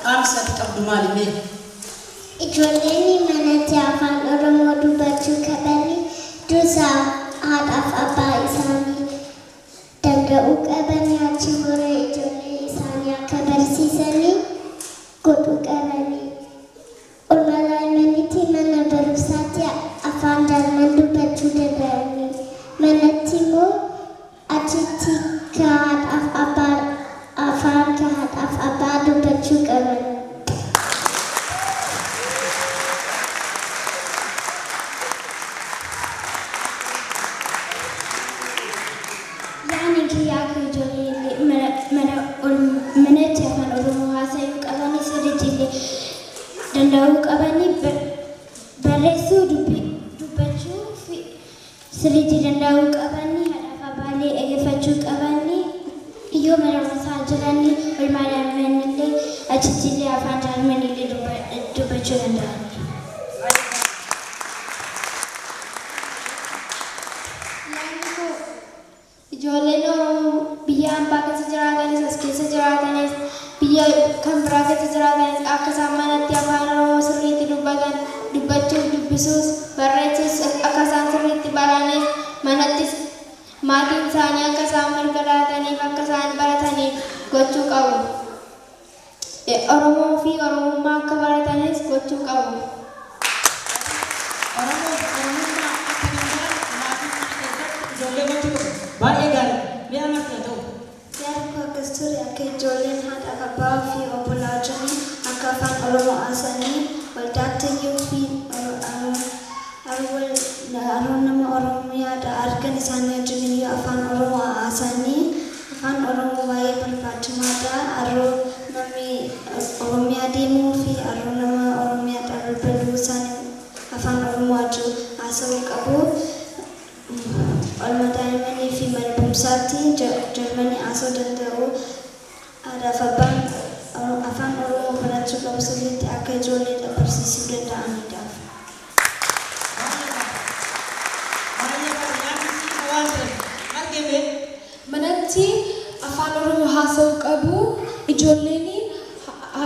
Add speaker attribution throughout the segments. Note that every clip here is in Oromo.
Speaker 1: dhaamsa qabdu maali?
Speaker 2: Ijoolleen manatti afaan Oromoo dubbachuu qabanii dursa haadhaaf abbaa isaanii danda'uu qabanii achi booda ijoollee isaanii akka barsiisanii godhuu qabanii. Oolmaa daa'immaniitti mana barumsaatti afaan daa'imman dubbachuu danda'anii. Manatti immoo achitti haadhaaf abbaa afaan haadhaaf abbaa dubbachuu qabanii. Manatti afaan Oromoo haasa'uu qabanii sirriitti danda'uu qabanii barreessuu dubbachuu fi sirriitti danda'uu qabanii haadhaaf abbaallee eeggifachuu qabanii yoo mana barumsaa jiranii oolmaa daa'immanii achitti illee afaan daa'immanii dubbachuu danda'anii. Ijoolleen Oromoo biyya hambaa keessa jiraatanis as keessa jiraatanis biyya kan biraa keessa jiraatanis akka isaan manatti afaan Oromoo sirriitti dubbachuuf dubbisuus barreessuus akka isaan sirriitti baranis manattis maatiin isaanii akka isaan mirgalaataniif akka isaan barataniif gochuu qabu. Oromoo fi Oromummaa akka baratanis gochuu qabu.
Speaker 1: Baay'ee gaarii. Mee amartii haa ta'u.
Speaker 2: Yaaduu akkas ture akka ijoolleen haadhaaf abbaa fi obbolaa jiranii akka afaan Oromoo haasa'anii waldaantayyuu fi haroon nama Oromiyaadha argan isaanii wajjin yoo afaan Oromoo haasa'anii afaan Oromoo baay'ee barbaachisaadha. Haroo namni Oromiyaa deemuu fi haroo nama Oromiyaadha balbaluu isaanii afaan Oromoo wajjin haasa'uu qabu. Oolmaa daa'immanii fi mana barumsaatti Jarmanii haasa'uu danda'u. Haadhaaf abbaan afaan Oromoo barachuu qabu sirriitti akka ijoollee barsiisuu danda'anidha.
Speaker 3: Manatti afaan Oromoo haasa'uu qabu. Ijoolleen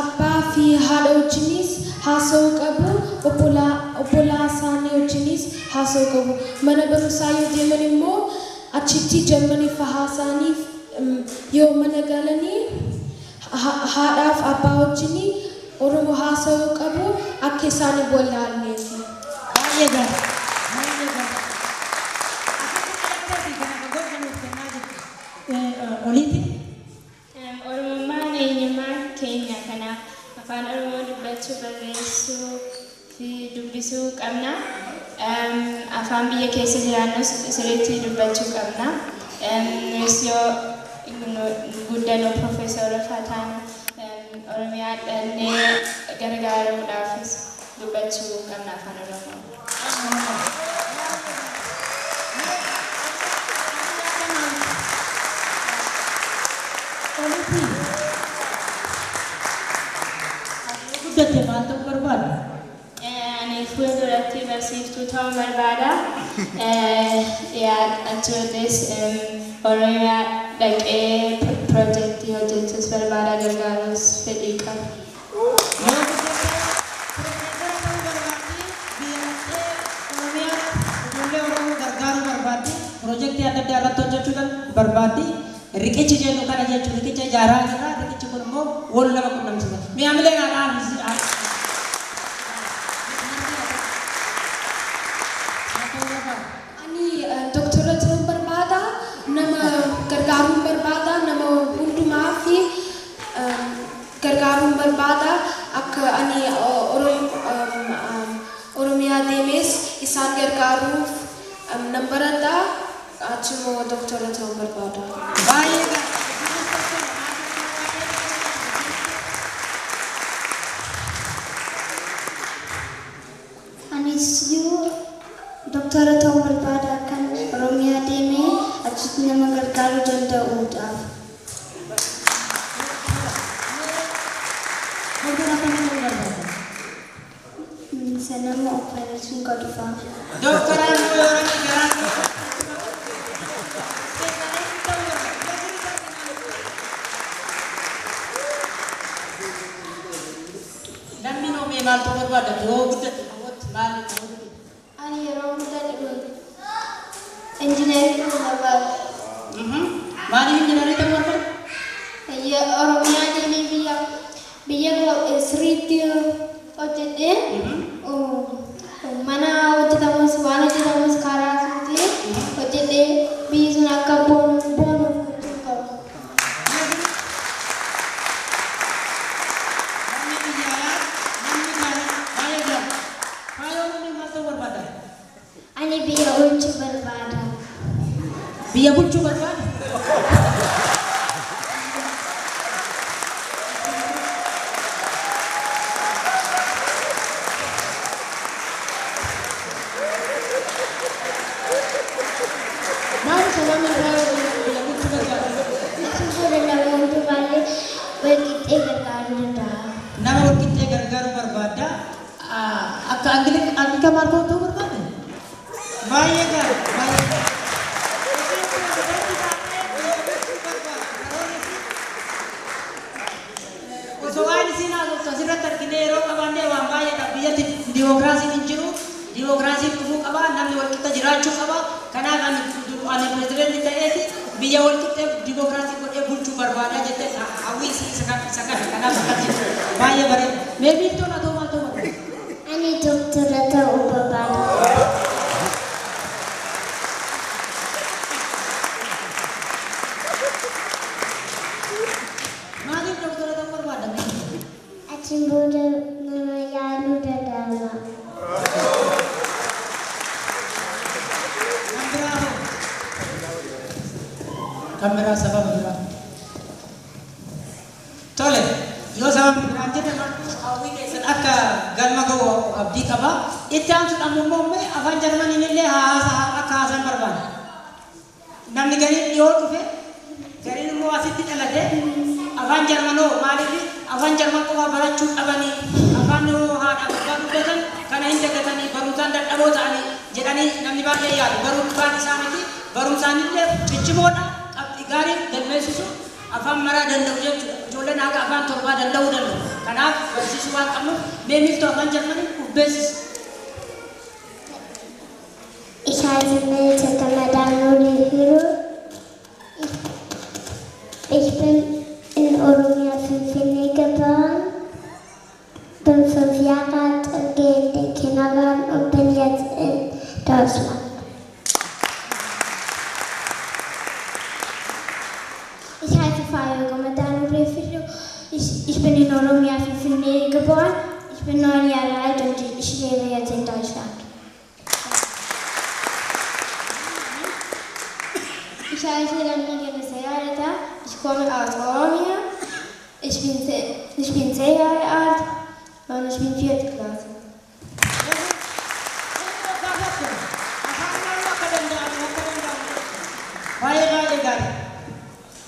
Speaker 3: abbaa fi haadha wajjinis haasa'uu qabu. Obbolaa isaanii wajjinis haasa'uu qabu. Mana barumsaa yoo deeman immoo achitti Jarmaniif haasa'aniif yoo mana galanii haadhaaf abbaa wajjin Oromoo haasa'uu qabu akka isaan wal ilaalaniif.
Speaker 1: Baay'ee gaarii. Oliiti.
Speaker 4: Oromummaan eenyummaa keenya kanaaf afaan Oromoo dubbachuu barreessuu fi dubbisuu qabna. Afaan biyya keessa jiraannus sirriitti dubbachuu qabna. Yoo guddanoo Profeesara Faataana Oromiyaa dhannee gargaaruudhaafis dubbachuu qabna afaan Oromoo.
Speaker 1: Guddatte maal ta'uu barbaadda?
Speaker 4: Ani fuulduratti barsiiftuu ta'uu barbaada. Achiirrattis Oromiyaa dhaqee piroojeektii hojjechuus barbaada, gargaaruus fedhii qaba.
Speaker 1: Piroojeektii adda addaa irratti hojjechuudhaan barbaaddi. Riqichi jennu kana jechuun riqicha ijaaraa jira. Riqichi kun immoo wal nama qunnamsiisa. Mi'aamilee haadhaa
Speaker 3: Doktora ta'uu barbaada, nama gargaaruun barbaada, nama hundumaa fi gargaaruun barbaada. Akka ani Oromiyaa deemes isaan gargaaruuf nan barata. Achimoo doktora ta'uu barbaada.
Speaker 1: baay'ee
Speaker 2: Anis doktora ta'uu barbaada kan Oromiyaa deemee achitti nama gargaaruu danda'uudhaaf. Sanama operation godhuufaa.
Speaker 1: Doktoraan me mal to barbada yo guddat wot mal
Speaker 2: Ani yeroo guddaa engineering barbaada.
Speaker 1: Maali engineering ta'uu barbaada?
Speaker 2: Oromiyaa deemee biyya sirriitti hojjedhee mana hojjetamus waan hojjetamus karaa sirriitti hojjedhee biyyi sun akka boonuuf gochuu qaba. Ani biyya bulchuu barbaada.
Speaker 1: Biyya bulchuu barbaada? Maali sababni biyya bulchuu barbaada? Nama walqixxee gargaaruu barbaada. Akka Angilika Maarkoo ta'uu barbaada? Baay'ee gaarii, baay'ee gaarii. Osoo waan isin haasoftu asirratti argine yeroo qabaannee waan baay'eedha. Biyyatti dimookiraasiin hin jiru. Dimookiraasiin dhufuu qaba. Namni walqixa jiraachuu qaba. Kanaaf ani pirezidaantii ta'eeti biyya walqixxee dimookiraasii godhee bulchuu barbaada jettee hawwii isa kana kanaaf akkatti baay'ee bareeda. Mee biiftoon haa ta'u maal ta'u barbaada?
Speaker 2: Ani doktora ta'uu barbaada.
Speaker 1: Maaliif doktora ta'uu barbaada?
Speaker 2: Achiin booda nama yaaluu danda'ama.
Speaker 1: Kamera sababa biraa. Tole, yoo sababa biraan jedhe hawwii keessan akka galma ga'u abdii qaba. Itti aansuudhaan immoo afaan Jarmaniin illee akka haasan barbaada. Namni gariin dhiyoo dhufe, gariin immoo asitti dhalate afaan Jarmanoo maaliif afaan Jarman qofaa barachuu qabanii afaan haadha abbaa dubbatan kana hin dagatanii barumsaan dadhaboo ta'anii jedhanii namni baay'ee yaadu. Barumsaan isaaniiti barumsaanillee ciccimoodha. Gaarii galmeessisu afaan maraa danda'u jechuudha. Ijoolleen haga afaan torbaa danda'uu danda'u. Kanaaf barsiisuu waan qabnuuf mee miiltoo afaan Jarmanii beeksisi.
Speaker 2: Ich heiße Melissa Kamadano Hiro. Ich bin in Oromia 5 geboren, bin 5 Jahre alt und gehe in den Kindergarten und bin jetzt in Deutschland. Ich heiße Fabio Kamadano Hiro. Ich bin in Oromia 5 geboren, ich bin 9 Jahre alt und ich lebe jetzt in Deutschland. Ich heiße Lamine Mesayareta, ich komme aus Oromia, ich bin 10 Jahre alt und ich bin 4. Klasse.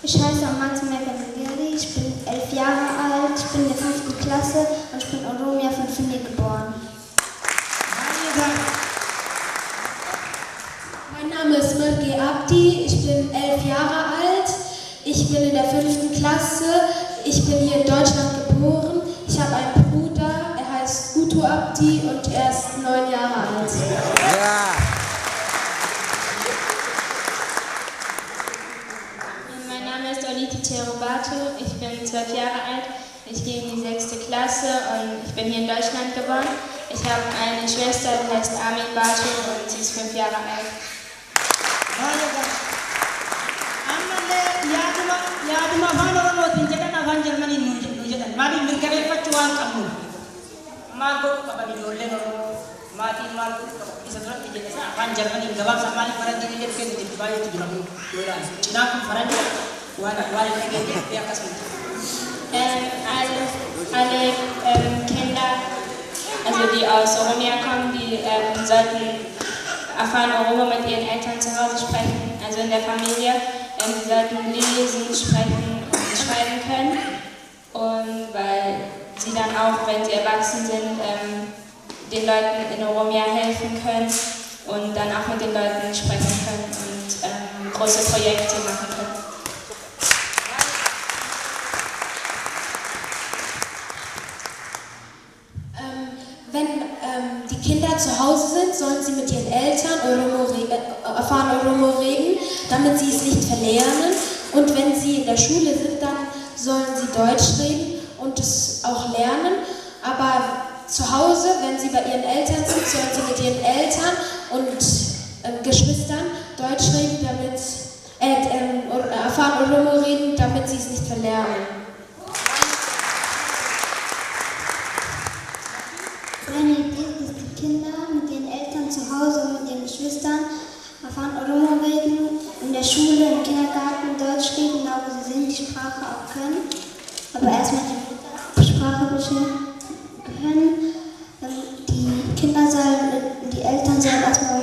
Speaker 2: Ich heiße Max Mekanigeri, ich bin 11 Jahre alt, ich bin in der 5. Klasse und ich bin in Oromia 5 geboren.
Speaker 3: Mein Name ist Mirke Abdi, ich bin 11 Jahre alt, ich bin in der 5. Klasse, ich bin hier in Deutschland geboren, ich habe einen Bruder, er heißt Guto Abdi und er ist 9 Jahre alt.
Speaker 5: Ja.
Speaker 4: Mein Name ist Oliti Terobato, ich bin 12 Jahre alt, ich gehe in die 6. Klasse und ich bin hier in Deutschland geboren. Ich habe eine Schwester, die heißt Armin Bato und sie ist 5 Jahre alt.
Speaker 1: Yaaduma afaan Oromootiin jedhan afaan Jarmaniin nu jedhan. Maaliif mirkaneeffachuu waan qabnu? Maal godhuu qaban ijoolleen Oromoo? Maatiin maal godhuu qaban? Isa duratti jedhe sana afaan Jarmaniin gabaabsa maaliif faranjiin illee kennu jedhu baay'eetu jira. Cinaan kun faranjii waan dhageenyeef akkasuma.
Speaker 4: Alle Kinder, also die aus Oromia kommen, die sollten erfahren Oromo mit ihren Eltern zu Hause sprechen, also in der Familie. Sie sollten lesen, sprechen und schreiben können. Und weil sie dann auch, wenn sie erwachsen sind, den Leuten in Oromia helfen können und dann auch mit den Leuten sprechen können und große Projekte machen können.
Speaker 3: wenn die Kinder zu Hause sind, sollen sie mit ihren Eltern Oromo reden, damit sie es nicht verlernen. Und wenn sie in der Schule sind, dann sollen sie Deutsch reden und es auch lernen. Aber zu Hause, wenn sie bei ihren Eltern sind, sollen sie mit ihren Eltern und Geschwistern Deutsch reden, damit Oromo reden, damit sie es nicht verlernen.
Speaker 2: Meine Idee ist, dass die Kinder mit den Eltern zu Hause und mit den Geschwistern Oromo reden, in der Schule, im Kindergarten Deutsch reden, da wo sie sind, die Sprache auch können. Aber erstmal die Sprache können. Die Eltern sollen erstmal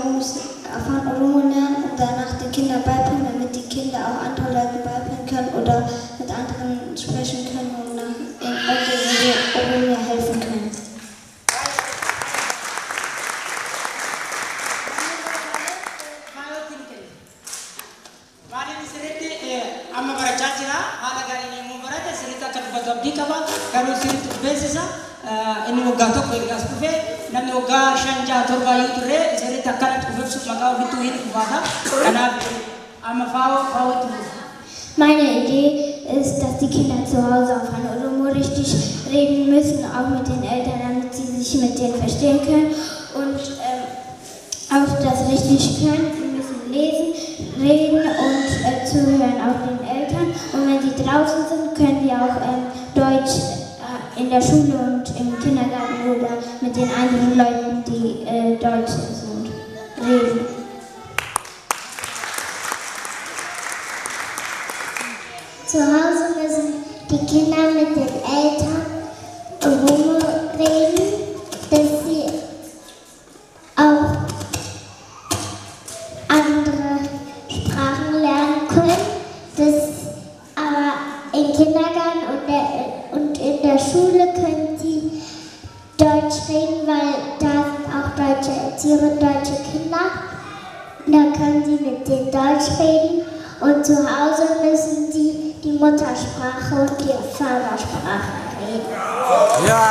Speaker 2: Oromo lernen und danach den Kindern beibringen, damit die Kinder auch andere Leute beibringen können oder mit anderen sprechen können und Oromo helfen können.
Speaker 1: amma barachaa jira haala gaariin immoo barate sirriitti akka dubbatu abdii qaba garuu sirriitti beeksisa inni waggaa tokko ergaas dhufe namni waggaa 5-6-7 yoo turre sirriitti akkanatti dhufeebsuuf maqaa ofittuu hin dhufaata kanaaf amma faawwatti dhufu.
Speaker 2: Meine Idee ist, dass die Kinder zu Hause auf Oromo richtig reden müssen, auch mit den Eltern, damit sie sich mit denen verstehen können und auch das richtig können. Sie müssen lesen, reden und zuhören auch den Eltern. Und wenn sie draußen sind, können sie auch Deutsch in der Schule und im Kindergarten oder mit den anderen Leuten, die Deutsch sind, reden. Zu Hause müssen die Kinder mit den Eltern Oromo reden, dass sie auch andere Sprachen lernen können. Aber im Kindergarten und in der Schule können sie Deutsch reden, weil da sind auch deutsche Erzieher, deutsche Kinder. Da können sie mit denen Deutsch reden. Und zu Hause müssen sie die Muttersprache und die Vatersprache reden.
Speaker 5: Ja!